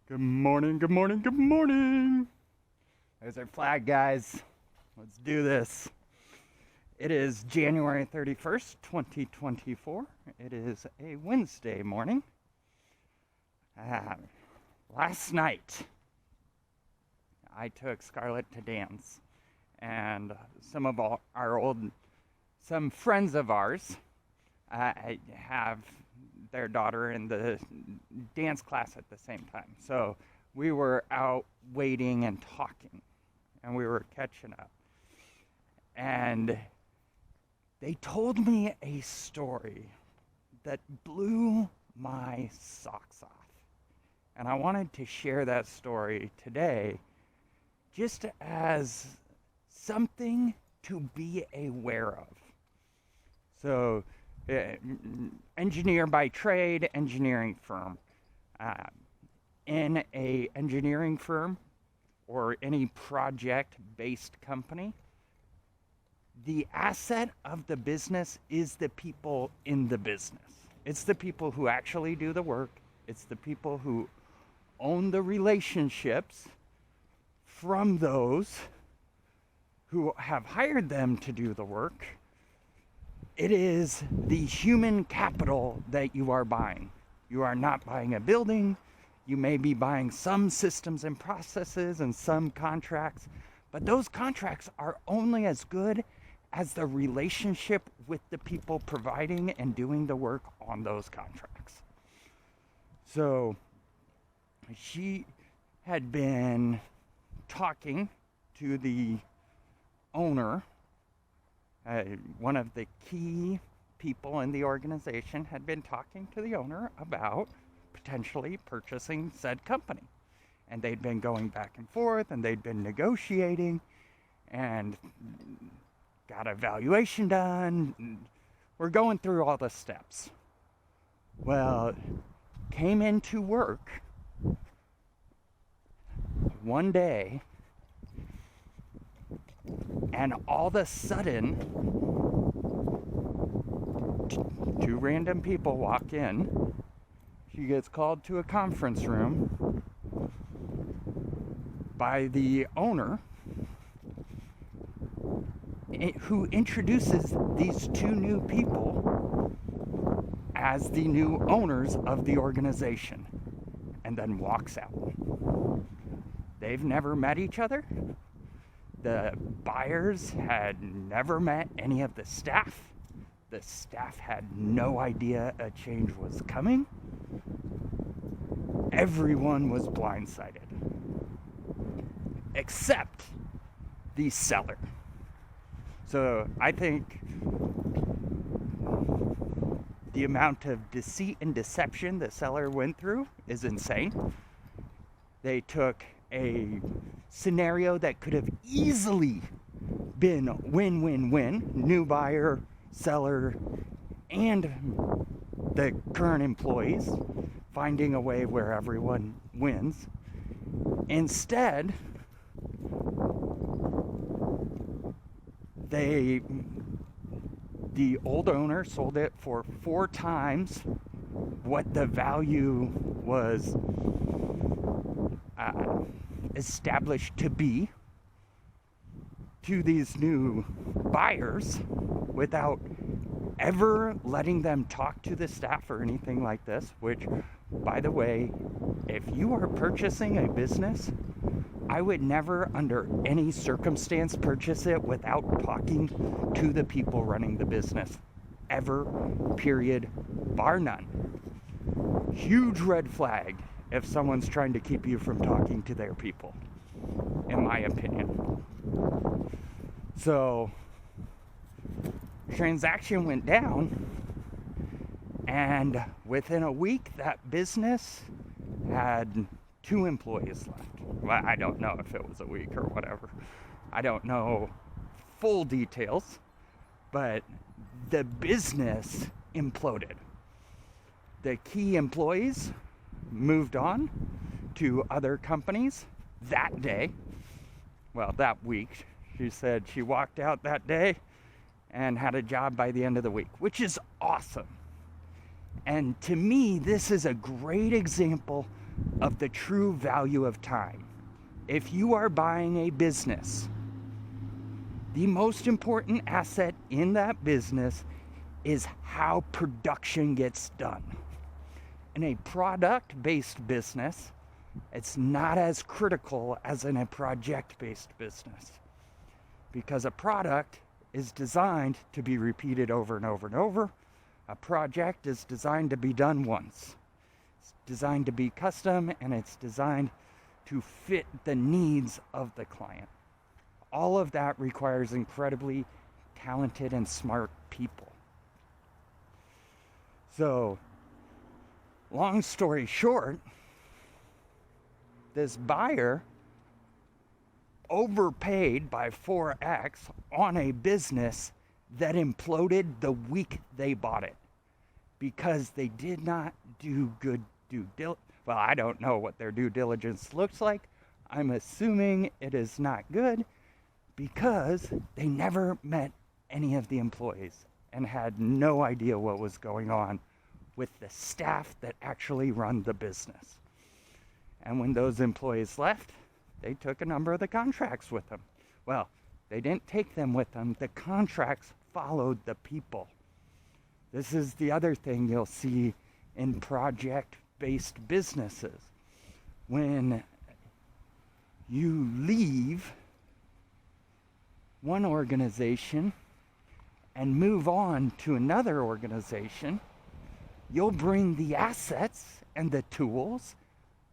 Good morning, good morning, good morning. There's our flag, guys. Let's do this. It is January 31st, 2024. It is a Wednesday morning. Last night, I took Scarlett to dance, and some friends of ours have their daughter in the dance class at the same time. So we were out waiting and talking, and we were catching up. And they told me a story that blew my socks off. And I wanted to share that story today just as something to be aware of. So, engineer by trade, engineering firm. In a engineering firm or any project-based company, the asset of the business is the people in the business. It's the people who actually do the work. It's the people who own the relationships from those who have hired them to do the work. It is the human capital that you are buying. You are not buying a building. You may be buying some systems and processes and some contracts, but those contracts are only as good as the relationship with the people providing and doing the work on those contracts. So she had been talking to the owner. One of the key people in the organization had been talking to the owner about potentially purchasing said company. And they'd been going back and forth, and they'd been negotiating and got a valuation done. We're going through all the steps. Well, came into work one day, and all of a sudden, two random people walk in. She gets called to a conference room by the owner, who introduces these two new people as the new owners of the organization, and then walks out. They've never met each other. The buyers had never met any of the staff. The staff had no idea a change was coming. Everyone was blindsided, except the seller. So I think the amount of deceit and deception the seller went through is insane. They took a scenario that could have easily been win-win-win, new buyer, seller, and the current employees, finding a way where everyone wins. Instead, the old owner sold it for 4 times what the value was established to be to these new buyers without ever letting them talk to the staff or anything like this, which, by the way, if you are purchasing a business, I would never under any circumstance purchase it without talking to the people running the business. Ever, period, bar none. Huge red flag if someone's trying to keep you from talking to their people, in my opinion. So, transaction went down, and within a week, that business had 2 employees left. Well, I don't know if it was a week or whatever. I don't know full details, but the business imploded. The key employees moved on to other companies that day. Well, that week. She said she walked out that day and had a job by the end of the week, which is awesome. And to me, this is a great example of the true value of time. If you are buying a business, the most important asset in that business is how production gets done. In a product-based business, it's not as critical as in a project-based business, because a product is designed to be repeated over and over and over. A project is designed to be done once. It's designed to be custom, and it's designed to fit the needs of the client. All of that requires incredibly talented and smart people. So, long story short, this buyer overpaid by 4x on a business that imploded the week they bought it because they did not do good due diligence. Well, I don't know what their due diligence looks like. I'm assuming it is not good because they never met any of the employees and had no idea what was going on with the staff that actually run the business. And when those employees left, they took a number of the contracts with them. Well, they didn't take them with them. The contracts followed the people. This is the other thing you'll see in project-based businesses. When you leave one organization and move on to another organization, you'll bring the assets and the tools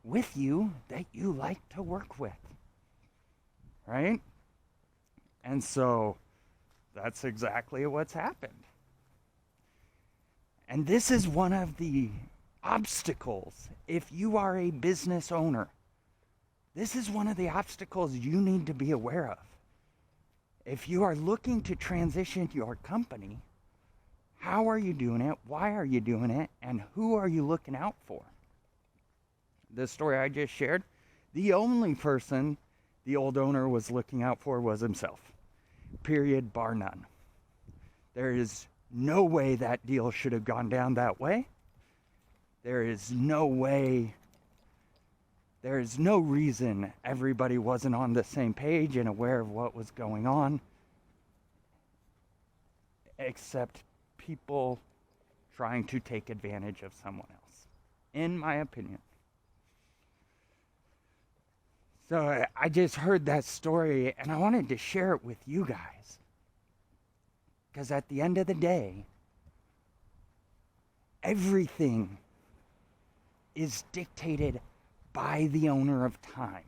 with you that you like to work with, right? And so that's exactly what's happened. And this is one of the obstacles. If you are a business owner, this is one of the obstacles you need to be aware of. If you are looking to transition your company, how are you doing it? Why are you doing it? And who are you looking out for? The story I just shared, the only person the old owner was looking out for was himself. Period, bar none. There is no way that deal should have gone down that way. There is no way, there is no reason everybody wasn't on the same page and aware of what was going on, except people trying to take advantage of someone else, in my opinion. So I just heard that story and I wanted to share it with you guys. Because at the end of the day, everything is dictated by the owner of time.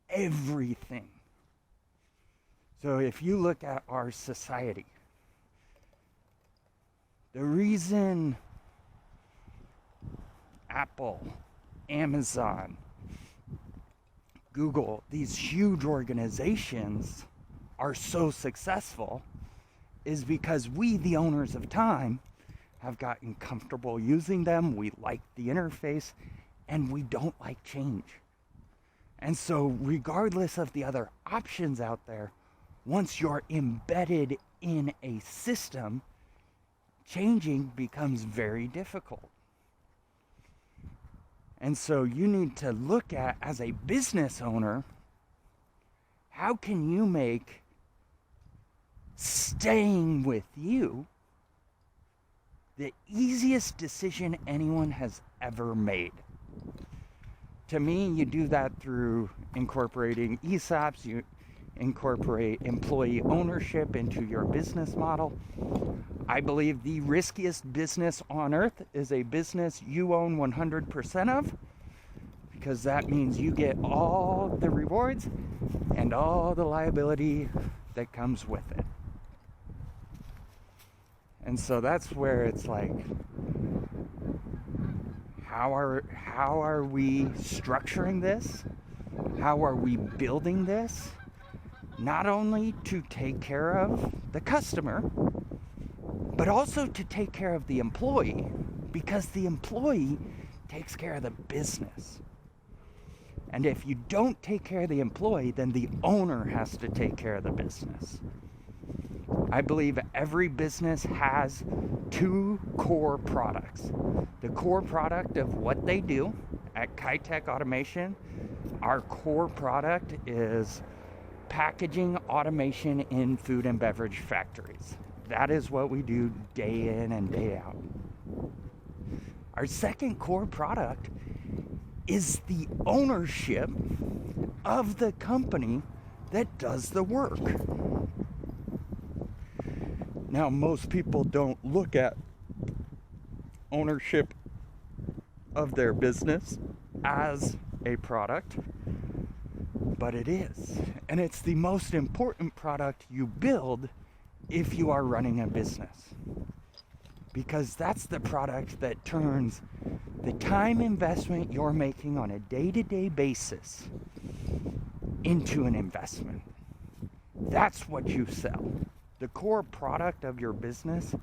Everything. So if you look at our society, the reason Apple, Amazon, Google, these huge organizations are so successful is because we, the owners of time, have gotten comfortable using them. We like the interface and we don't like change. And so regardless of the other options out there, once you're embedded in a system, changing becomes very difficult. And so you need to look at, as a business owner, how can you make staying with you the easiest decision anyone has ever made? To me, you do that through incorporating ESOPs, you incorporate employee ownership into your business model. I believe the riskiest business on earth is a business you own 100% of, because that means you get all the rewards and all the liability that comes with it. And so that's where it's like, how are we structuring this? How are we building this? Not only to take care of the customer, but also to take care of the employee, because the employee takes care of the business. And if you don't take care of the employee, then the owner has to take care of the business. I believe every business has two core products. The core product of what they do, At Kitech Automation, our core product is packaging automation in food and beverage factories. That is what we do day in and day out. Our second core product is the ownership of the company that does the work. Now, most people don't look at ownership of their business as a product, but it is. And it's the most important product you build if you are running a business. Because that's the product that turns the time investment you're making on a day-to-day basis into an investment. That's what you sell. The core product of your business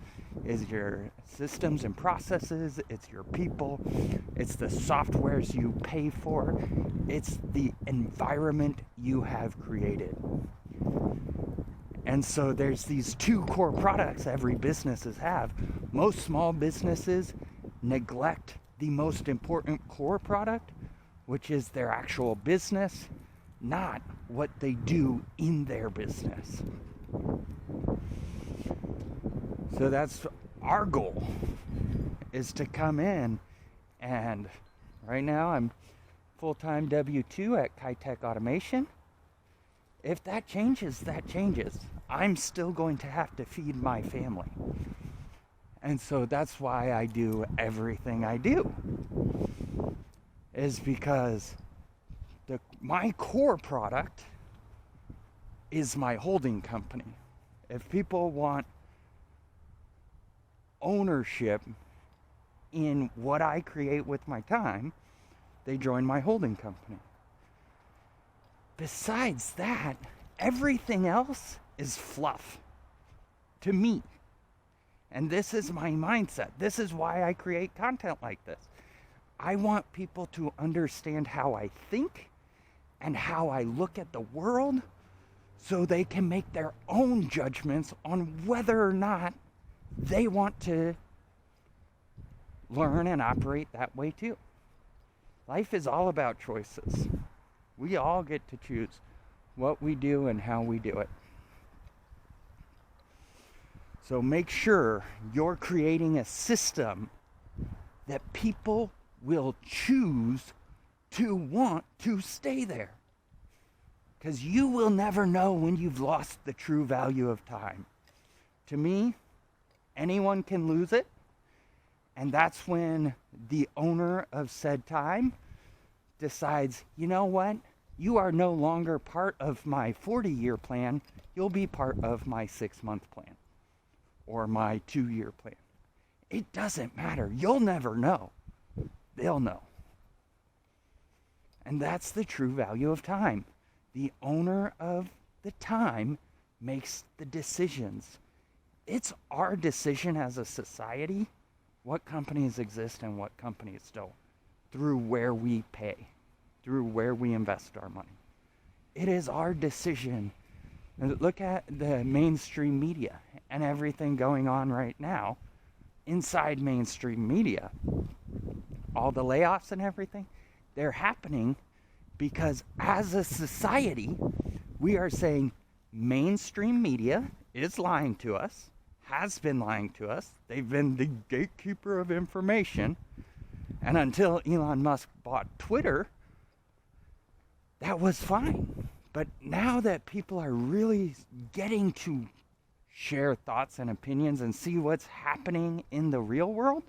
is your systems and processes, it's your people, it's the softwares you pay for, it's the environment you have created. And so there's these two core products every businesses have. Most small businesses neglect the most important core product, which is their actual business, not what they do in their business. So that's our goal, is to come in, and right now I'm full-time W-2 at Kitech Automation. If that changes, that changes. I'm still going to have to feed my family. And so that's why I do everything I do. Is because my core product is my holding company. If people want ownership in what I create with my time, they join my holding company. Besides that, everything else is fluff to me. And this is my mindset. This is why I create content like this. I want people to understand how I think and how I look at the world so they can make their own judgments on whether or not they want to learn and operate that way too. Life is all about choices. We all get to choose what we do and how we do it. So make sure you're creating a system that people will choose to want to stay there. Because you will never know when you've lost the true value of time. To me, anyone can lose it. And that's when the owner of said time decides, you know what? You are no longer part of my 40-year plan. You'll be part of my 6-month plan or my 2-year plan. It doesn't matter. You'll never know. They'll know. And that's the true value of time. The owner of the time makes the decisions. It's our decision as a society what companies exist and what companies don't, through where we pay, through where we invest our money. It is our decision. And look at the mainstream media and everything going on right now inside mainstream media. All the layoffs and everything, they're happening because as a society, we are saying mainstream media is lying to us, has been lying to us. They've been the gatekeeper of information. And until Elon Musk bought Twitter, that was fine. But now that people are really getting to share thoughts and opinions and see what's happening in the real world,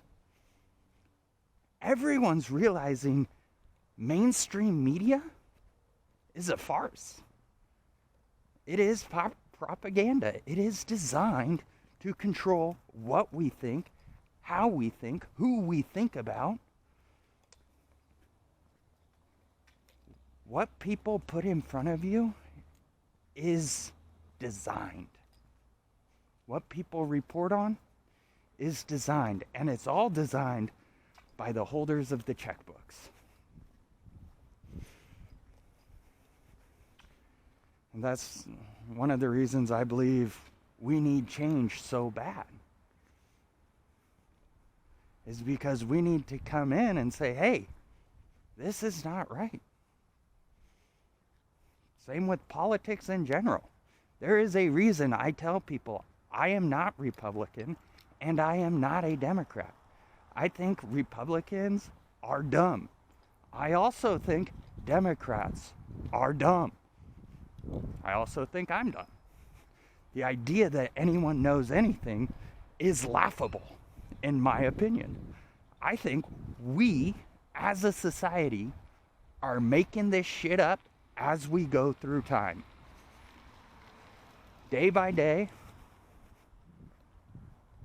everyone's realizing mainstream media is a farce. It is propaganda. It is designed to control what we think, how we think, who we think about. What people put in front of you is designed. What people report on is designed, and it's all designed by the holders of the checkbooks. And that's one of the reasons I believe we need change so bad. Is because we need to come in and say, hey, This is not right. Same with politics in general. There is a reason I tell people I am not Republican and I am not a Democrat. I think Republicans are dumb. I also think Democrats are dumb. I also think I'm dumb. The idea that anyone knows anything is laughable, in my opinion. I think we, as a society, are making this shit up as we go through time. Day by day,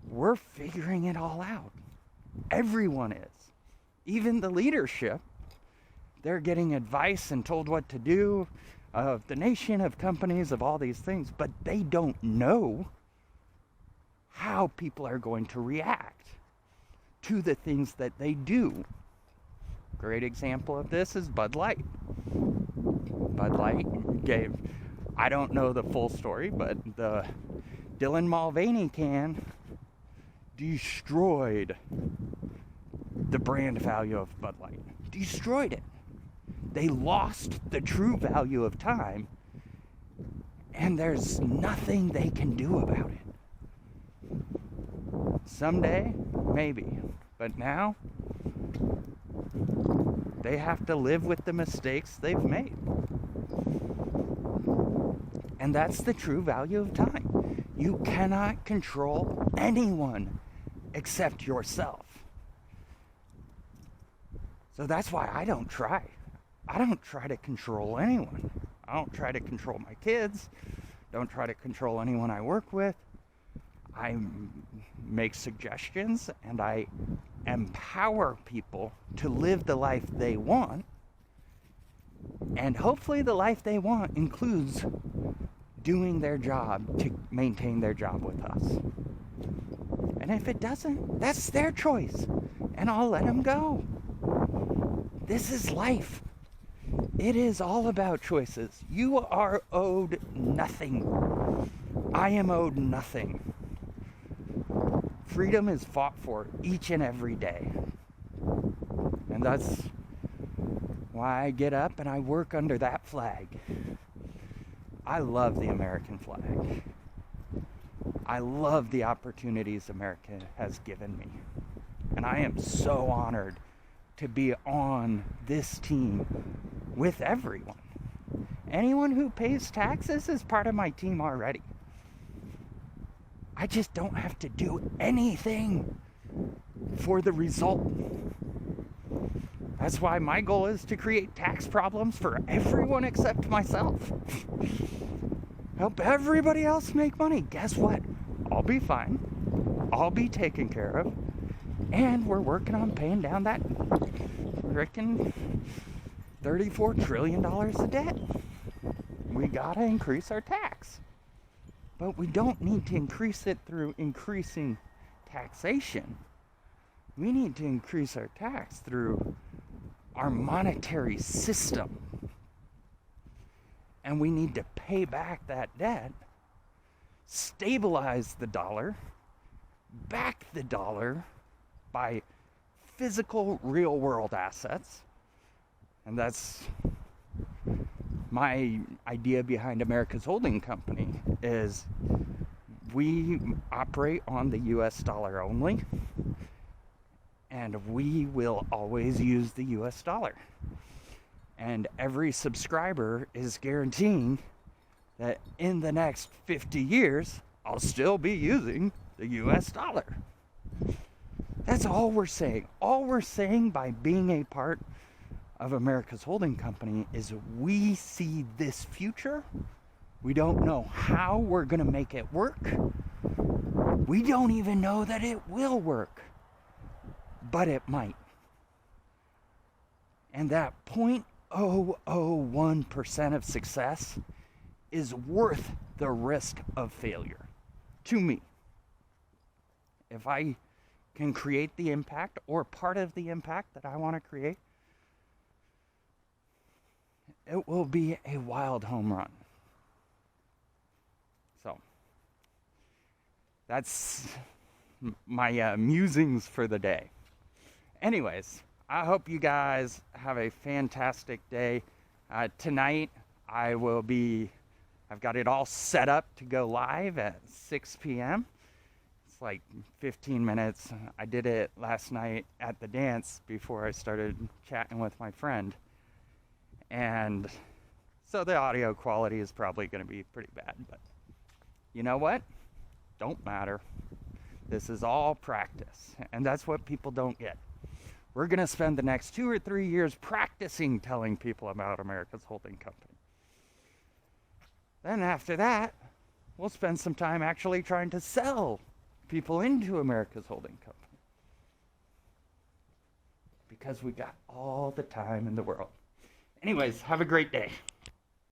we're figuring it all out. Everyone is. Even the leadership, they're getting advice and told what to do of the nation, of companies, of all these things, but they don't know how people are going to react to the things that they do. Great example of this is Bud Light. Bud Light gave, I don't know the full story, but the Dylan Mulvaney can destroyed the brand value of Bud Light. Destroyed it. They lost the true value of time, and there's nothing they can do about it. Someday, maybe, but now they have to live with the mistakes they've made. And that's the true value of time. You cannot control anyone except yourself. So that's why I don't try. I don't try to control anyone. I don't try to control my kids. Don't try to control anyone I work with. I make suggestions and I empower people to live the life they want. And hopefully the life they want includes doing their job to maintain their job with us. And if it doesn't, that's their choice. And I'll let them go. This is life. It is all about choices. You are owed nothing. I am owed nothing. Freedom is fought for each and every day. And that's why I get up and I work under that flag. I love the American flag. I love the opportunities America has given me. And I am so honored to be on this team with everyone. Anyone who pays taxes is part of my team already. I just don't have to do anything for the result. That's why my goal is to create tax problems for everyone except myself. Help everybody else make money. Guess what? I'll be fine. I'll be taken care of. And we're working on paying down that frickin' $34 trillion of debt. We gotta increase our tax. But we don't need to increase it through increasing taxation. We need to increase our tax through our monetary system. And we need to pay back that debt, stabilize the dollar, back the dollar by physical real world assets. And that's my idea behind America's Holding Company, is we operate on the US dollar only, and we will always use the US dollar. And every subscriber is guaranteeing that in the next 50 years, I'll still be using the US dollar. That's all we're saying. All we're saying by being a part of America's Holding Company is we see this future. We don't know how we're going to make it work. We don't even know that it will work. But it might. And that 0.001% of success is worth the risk of failure. To me. If I can create the impact, or part of the impact that I want to create, it will be a wild home run. So, that's my musings for the day. Anyways, I hope you guys have a fantastic day. Tonight, I've got it all set up to go live at 6 p.m. It's like 15 minutes. I did it last night at the dance before I started chatting with my friend. And so the audio quality is probably going to be pretty bad, but you know what? Don't matter. This is all practice, and that's what people don't get. We're going to spend the next 2 or 3 years practicing telling people about America's holding company. Then after that, we'll spend some time actually trying to sell people into America's holding company. Because we got all the time in the world. Anyways, have a great day.